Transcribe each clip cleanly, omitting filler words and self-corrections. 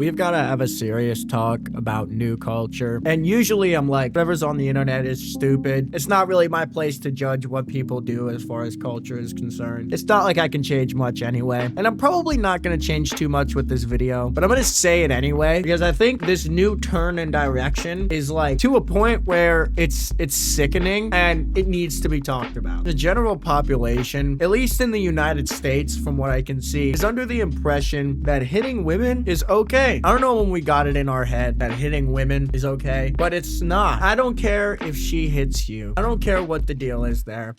we've got to have a serious talk about new culture. And usually I'm like, whatever's on the internet is stupid. It's not really my place to judge what people do as far as culture is concerned. It's not like I can change much anyway. And I'm probably not going to change too much with this video, but I'm going to say it anyway, because I think this new turn in direction is like to a point where it's sickening and it needs to be talked about. The general population, at least in the United States, from what I can see, is under the impression that hitting women is okay. I don't know when we got it in our head that hitting women is okay, but it's not. I don't care if she hits you. I don't care what the deal is there.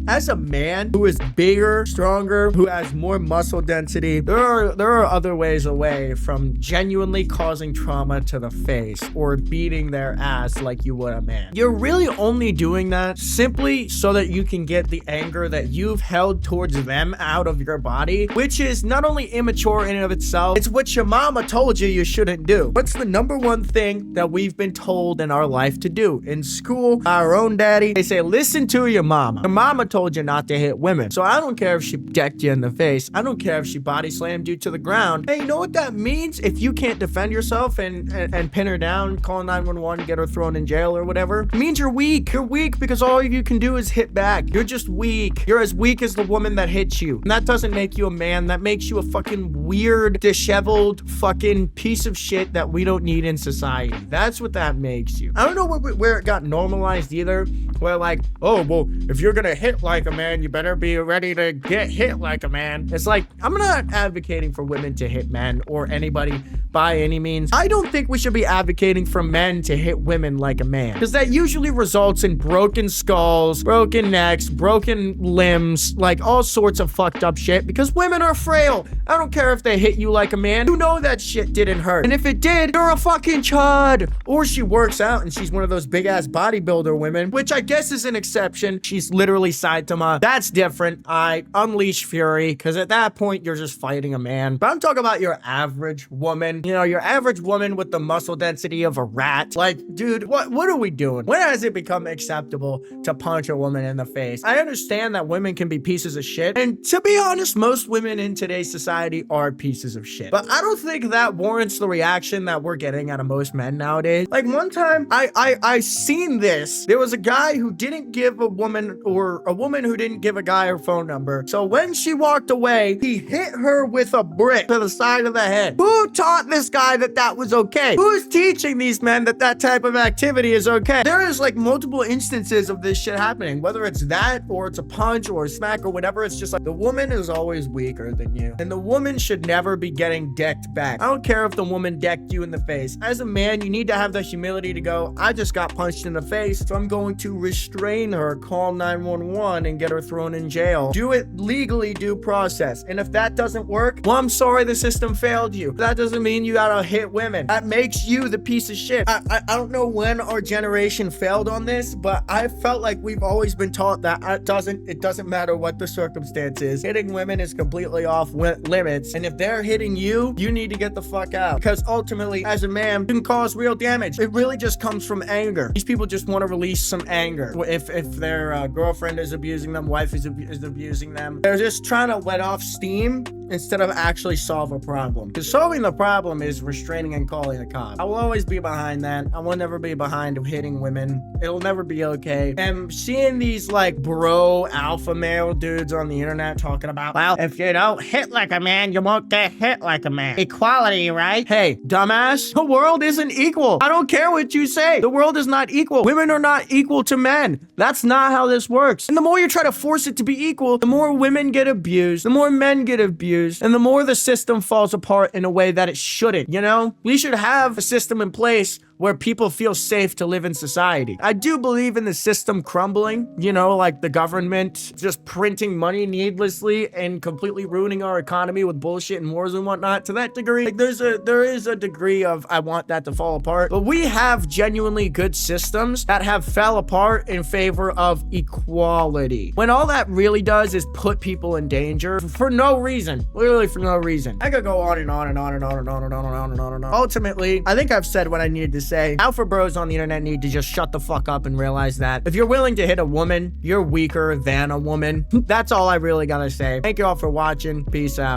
As a man who is bigger, stronger, who has more muscle density, there are other ways away from genuinely causing trauma to the face or beating their ass like you would a man. You're really only doing that simply so that you can get the anger that you've held towards them out of your body, which is not only immature in and of itself, it's what your mama told you shouldn't do. What's the number one thing that we've been told in our life to do? In school, our own daddy, they say, listen to your mama. Your mama told you not to hit women. So I don't care if she decked you in the face. I don't care if she body slammed you to the ground. Hey, you know what that means? If you can't defend yourself and pin her down, call 911, get her thrown in jail or whatever, it means you're weak. You're weak because all you can do is hit back. You're just weak. You're as weak as the woman that hits you. And that doesn't make you a man. That makes you a fucking weird, disheveled fucking piece of shit that we don't need in society. That's what that makes you. I don't know where it got normalized either, where like, oh, well, if you're gonna hit like a man, you better be ready to get hit like a man. It's like, I'm not advocating for women to hit men or anybody by any means. I don't think we should be advocating for men to hit women like a man, because that usually results in broken skulls, broken necks, broken limbs, like all sorts of fucked up shit, because women are frail. I don't care if they hit you like a man. You know that shit didn't hurt. And if it did, you're a fucking chud. Or she works out and she's one of those big ass bodybuilder women, which I guess is an exception. She's literally Saitama. That's different. I unleash fury, because at that point you're just fighting a man. But I'm talking about your average woman. You know, your average woman with the muscle density of a rat. Like, dude, what are we doing? When has it become acceptable to punch a woman in the face? I understand that women can be pieces of shit, and to be honest, most women in today's society are pieces of shit. But I don't think that warrants the reaction that we're getting out of most men nowadays. Like one time, I seen this. There was a guy who didn't give a woman, or a woman who didn't give a guy her phone number. So when she walked away, he hit her with a brick to the side of the head. Who taught this guy that was okay? Who's teaching these men that type of activity is okay? There is like multiple instances of this shit happening, whether it's that or it's a punch or a smack or whatever. It's just like the woman is always weaker than you, and the woman should never be getting decked back. I don't care if the woman decked you in the face. As a man, you need to have the humility to go, I just got punched in the face, so I'm going to restrain her, call 911 and get her thrown in jail. Do it legally, due process. And if that doesn't work, well, I'm sorry the system failed you. That doesn't mean you gotta hit women. That makes you the piece of shit. I don't know when our generation failed on this, but I felt like we've always been taught that it doesn't matter what the circumstance is. Hitting women is completely off limits. And if they're hitting you, you need to get the fuck out. Because ultimately, as a man, you can cause real damage. It really just comes from anger. These people just want to release some anger. If their girlfriend is abusing them, wife is abusing them, they're just trying to let off steam instead of actually solve a problem. Because solving the problem is restraining and calling a cop. I will always be behind that. I will never be behind hitting women. It'll never be okay. And seeing these like bro alpha male dudes on the internet talking about, well, if you don't hit like a man, you won't get hit like a man. Equality, right? Hey, dumbass, the world isn't equal. I don't care what you say. The world is not equal. Women are not equal to men. That's not how this works. And the more you try to force it to be equal, the more women get abused, the more men get abused, and the more the system falls apart in a way that it shouldn't, you know? We should have a system in place where people feel safe to live in society. I do believe in the system crumbling, you know, like the government just printing money needlessly and completely ruining our economy with bullshit and wars and whatnot. To that degree, like there is a degree of I want that to fall apart. But we have genuinely good systems that have fell apart in favor of equality. When all that really does is put people in danger for no reason, literally for no reason. I could go on and on and on and on and on and on and on and on and on. Ultimately, I think I've said what I needed to say. Alpha bros on the internet need to just shut the fuck up and realize that if you're willing to hit a woman, you're weaker than a woman. That's all I really gotta say. Thank you all for watching. Peace out.